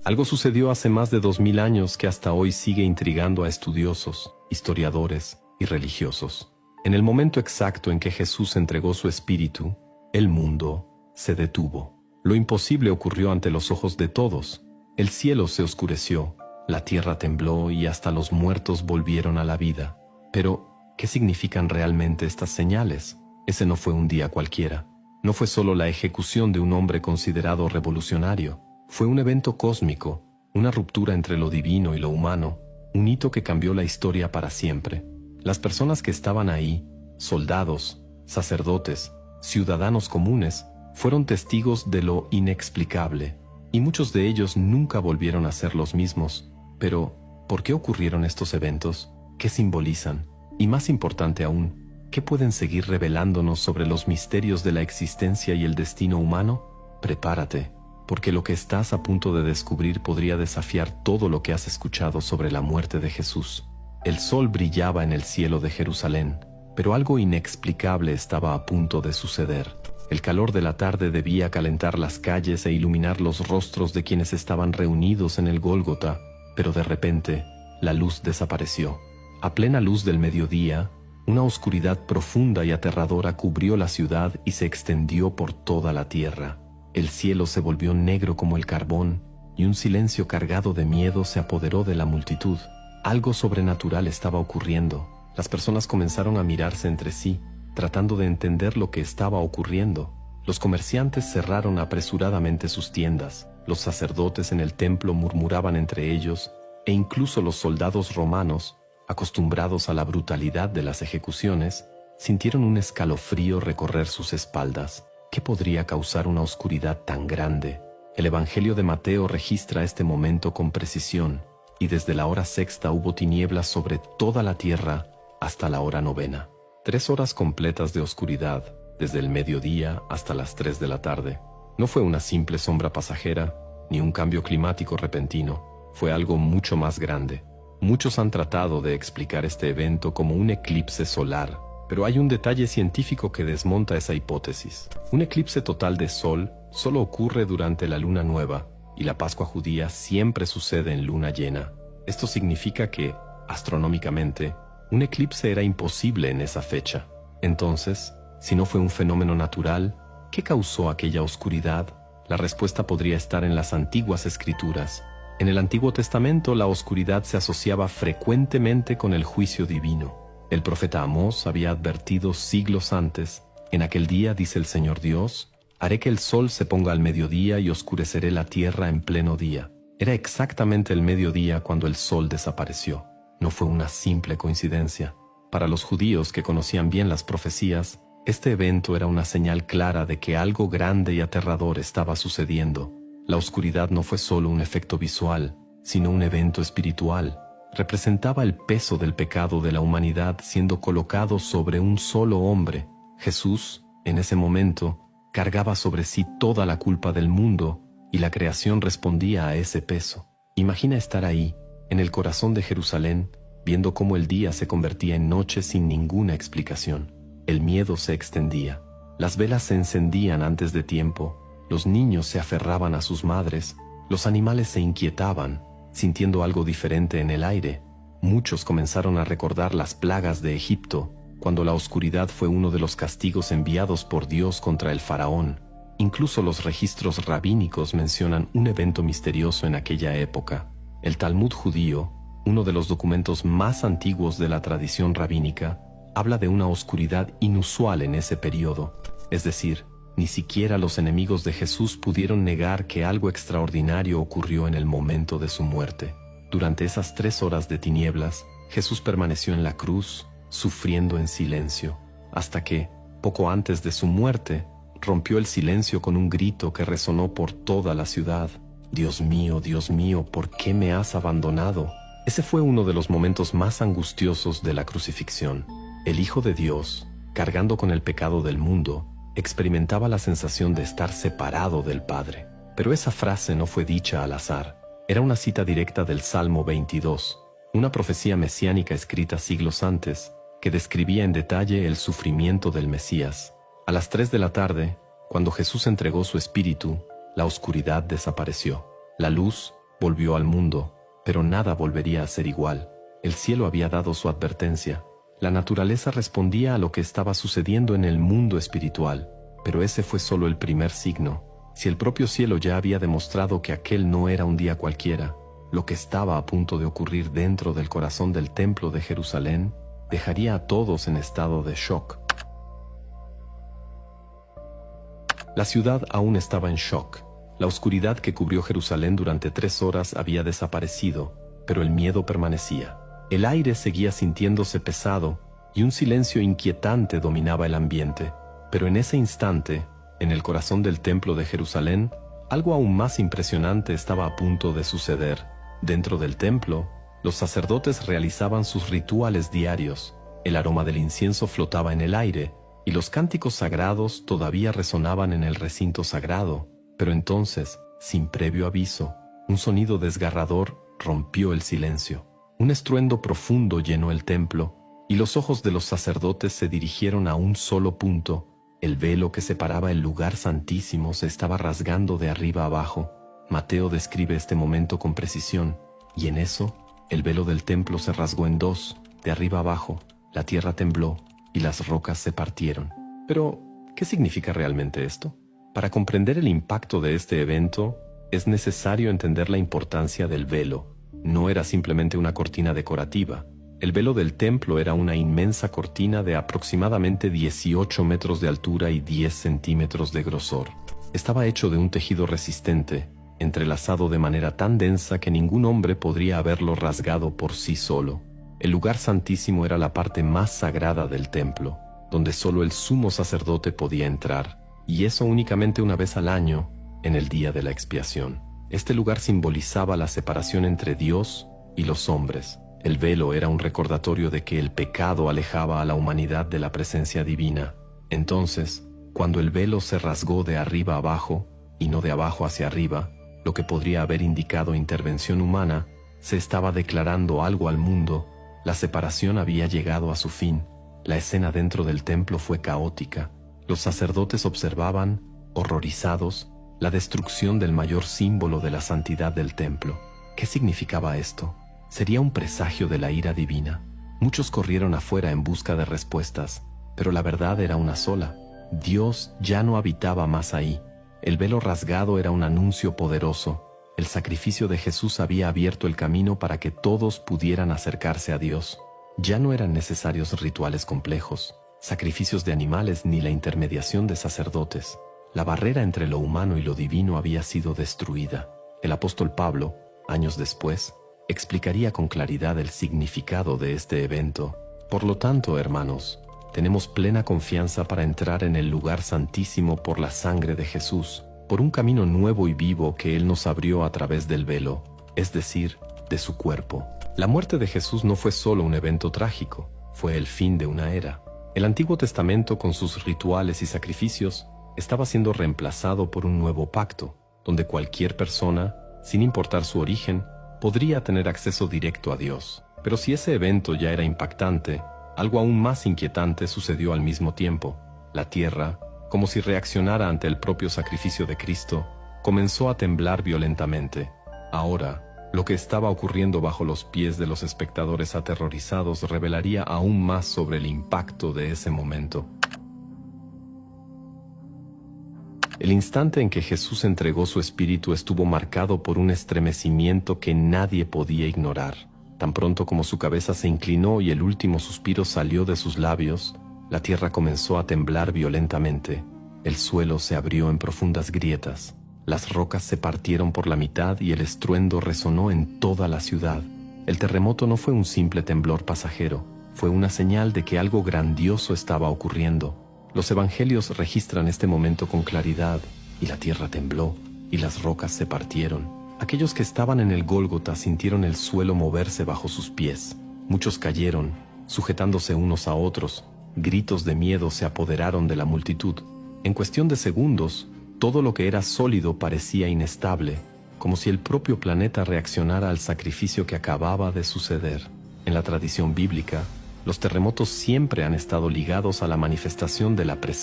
Algo sucedió hace más de 2000 años que hasta hoy sigue intrigando a estudiosos, historiadores y religiosos. En el momento exacto en que Jesús entregó su espíritu, el mundo se detuvo. Lo imposible ocurrió ante los ojos de todos. El cielo se oscureció, la tierra tembló y hasta los muertos volvieron a la vida. Pero, ¿qué significan realmente estas señales? Ese no fue un día cualquiera. No fue solo la ejecución de un hombre considerado revolucionario. Fue un evento cósmico, una ruptura entre lo divino y lo humano, un hito que cambió la historia para siempre. Las personas que estaban ahí, soldados, sacerdotes, ciudadanos comunes, fueron testigos de lo inexplicable, y muchos de ellos nunca volvieron a ser los mismos. Pero, ¿por qué ocurrieron estos eventos? ¿Qué simbolizan? Y más importante aún, ¿qué pueden seguir revelándonos sobre los misterios de la existencia y el destino humano? Prepárate, porque lo que estás a punto de descubrir podría desafiar todo lo que has escuchado sobre la muerte de Jesús. El sol brillaba en el cielo de Jerusalén, pero algo inexplicable estaba a punto de suceder. El calor de la tarde debía calentar las calles e iluminar los rostros de quienes estaban reunidos en el Gólgota, pero de repente, la luz desapareció. A plena luz del mediodía, una oscuridad profunda y aterradora cubrió la ciudad y se extendió por toda la tierra. El cielo se volvió negro como el carbón, y un silencio cargado de miedo se apoderó de la multitud. Algo sobrenatural estaba ocurriendo. Las personas comenzaron a mirarse entre sí, tratando de entender lo que estaba ocurriendo. Los comerciantes cerraron apresuradamente sus tiendas, los sacerdotes en el templo murmuraban entre ellos, e incluso los soldados romanos, acostumbrados a la brutalidad de las ejecuciones, sintieron un escalofrío recorrer sus espaldas. ¿Qué podría causar una oscuridad tan grande? El Evangelio de Mateo registra este momento con precisión, y desde la hora sexta hubo tinieblas sobre toda la tierra hasta la hora novena. 3 horas completas de oscuridad, desde el mediodía hasta las 3 de la tarde. No fue una simple sombra pasajera, ni un cambio climático repentino. Fue algo mucho más grande. Muchos han tratado de explicar este evento como un eclipse solar, pero hay un detalle científico que desmonta esa hipótesis. Un eclipse total de sol solo ocurre durante la luna nueva, y la Pascua judía siempre sucede en luna llena. Esto significa que, astronómicamente, un eclipse era imposible en esa fecha. Entonces, si no fue un fenómeno natural, ¿qué causó aquella oscuridad? La respuesta podría estar en las antiguas escrituras. En el Antiguo Testamento, la oscuridad se asociaba frecuentemente con el juicio divino. El profeta Amós había advertido siglos antes: en aquel día, dice el Señor Dios, haré que el sol se ponga al mediodía y oscureceré la tierra en pleno día. Era exactamente el mediodía cuando el sol desapareció. No fue una simple coincidencia. Para los judíos que conocían bien las profecías, este evento era una señal clara de que algo grande y aterrador estaba sucediendo. La oscuridad no fue solo un efecto visual, sino un evento espiritual. Representaba el peso del pecado de la humanidad siendo colocado sobre un solo hombre. Jesús, en ese momento, cargaba sobre sí toda la culpa del mundo, y la creación respondía a ese peso. Imagina estar ahí, en el corazón de Jerusalén, viendo cómo el día se convertía en noche sin ninguna explicación. El miedo se extendía. Las velas se encendían antes de tiempo. Los niños se aferraban a sus madres. Los animales se inquietaban, sintiendo algo diferente en el aire. Muchos comenzaron a recordar las plagas de Egipto, cuando la oscuridad fue uno de los castigos enviados por Dios contra el faraón. Incluso los registros rabínicos mencionan un evento misterioso en aquella época. El Talmud judío, uno de los documentos más antiguos de la tradición rabínica, habla de una oscuridad inusual en ese periodo. Es decir, ni siquiera los enemigos de Jesús pudieron negar que algo extraordinario ocurrió en el momento de su muerte. Durante esas 3 horas de tinieblas, Jesús permaneció en la cruz, sufriendo en silencio, hasta que, poco antes de su muerte, rompió el silencio con un grito que resonó por toda la ciudad. Dios mío, ¿por qué me has abandonado? Ese fue uno de los momentos más angustiosos de la crucifixión. El Hijo de Dios, cargando con el pecado del mundo, experimentaba la sensación de estar separado del Padre. Pero esa frase no fue dicha al azar. Era una cita directa del Salmo 22, una profecía mesiánica escrita siglos antes, que describía en detalle el sufrimiento del Mesías. A las 3 de la tarde, cuando Jesús entregó su espíritu, la oscuridad desapareció. La luz, volvió al mundo, pero nada volvería a ser igual. El cielo había dado su advertencia. La naturaleza respondía a lo que estaba sucediendo en el mundo espiritual, pero ese fue solo el primer signo. Si el propio cielo ya había demostrado que aquel no era un día cualquiera, lo que estaba a punto de ocurrir dentro del corazón del templo de Jerusalén dejaría a todos en estado de shock. La ciudad aún estaba en shock. La oscuridad que cubrió Jerusalén durante 3 horas había desaparecido, pero el miedo permanecía. El aire seguía sintiéndose pesado y un silencio inquietante dominaba el ambiente. Pero en ese instante, en el corazón del templo de Jerusalén, algo aún más impresionante estaba a punto de suceder. Dentro del templo, los sacerdotes realizaban sus rituales diarios. El aroma del incienso flotaba en el aire y los cánticos sagrados todavía resonaban en el recinto sagrado. Pero entonces, sin previo aviso, un sonido desgarrador rompió el silencio. Un estruendo profundo llenó el templo y los ojos de los sacerdotes se dirigieron a un solo punto. El velo que separaba el lugar santísimo se estaba rasgando de arriba abajo. Mateo describe este momento con precisión, y en eso, el velo del templo se rasgó en 2, de arriba abajo, la tierra tembló y las rocas se partieron. Pero, ¿qué significa realmente esto? Para comprender el impacto de este evento, es necesario entender la importancia del velo. No era simplemente una cortina decorativa. El velo del templo era una inmensa cortina de aproximadamente 18 metros de altura y 10 centímetros de grosor. Estaba hecho de un tejido resistente, entrelazado de manera tan densa que ningún hombre podría haberlo rasgado por sí solo. El lugar santísimo era la parte más sagrada del templo, donde solo el sumo sacerdote podía entrar, y eso únicamente una vez al año, en el día de la expiación. Este lugar simbolizaba la separación entre Dios y los hombres. El velo era un recordatorio de que el pecado alejaba a la humanidad de la presencia divina. Entonces, cuando el velo se rasgó de arriba abajo, y no de abajo hacia arriba, lo que podría haber indicado intervención humana, se estaba declarando algo al mundo. La separación había llegado a su fin. La escena dentro del templo fue caótica. Los sacerdotes observaban, horrorizados, la destrucción del mayor símbolo de la santidad del templo. ¿Qué significaba esto? ¿Sería un presagio de la ira divina? Muchos corrieron afuera en busca de respuestas, pero la verdad era una sola. Dios ya no habitaba más ahí. El velo rasgado era un anuncio poderoso. El sacrificio de Jesús había abierto el camino para que todos pudieran acercarse a Dios. Ya no eran necesarios rituales complejos, sacrificios de animales ni la intermediación de sacerdotes. La barrera entre lo humano y lo divino había sido destruida. El apóstol Pablo, años después, explicaría con claridad el significado de este evento. Por lo tanto, hermanos, tenemos plena confianza para entrar en el lugar santísimo por la sangre de Jesús, por un camino nuevo y vivo que Él nos abrió a través del velo, es decir, de su cuerpo. La muerte de Jesús no fue solo un evento trágico, fue el fin de una era. El Antiguo Testamento, con sus rituales y sacrificios, estaba siendo reemplazado por un nuevo pacto, donde cualquier persona, sin importar su origen, podría tener acceso directo a Dios. Pero si ese evento ya era impactante, algo aún más inquietante sucedió al mismo tiempo. La tierra, como si reaccionara ante el propio sacrificio de Cristo, comenzó a temblar violentamente. Ahora, lo que estaba ocurriendo bajo los pies de los espectadores aterrorizados revelaría aún más sobre el impacto de ese momento. El instante en que Jesús entregó su espíritu estuvo marcado por un estremecimiento que nadie podía ignorar. Tan pronto como su cabeza se inclinó y el último suspiro salió de sus labios, la tierra comenzó a temblar violentamente. El suelo se abrió en profundas grietas. Las rocas se partieron por la mitad y el estruendo resonó en toda la ciudad. El terremoto no fue un simple temblor pasajero, fue una señal de que algo grandioso estaba ocurriendo. Los evangelios registran este momento con claridad, y la tierra tembló, y las rocas se partieron. Aquellos que estaban en el Gólgota sintieron el suelo moverse bajo sus pies. Muchos cayeron, sujetándose unos a otros. Gritos de miedo se apoderaron de la multitud. En cuestión de segundos, todo lo que era sólido parecía inestable, como si el propio planeta reaccionara al sacrificio que acababa de suceder. En la tradición bíblica, los terremotos siempre han estado ligados a la manifestación de la presencia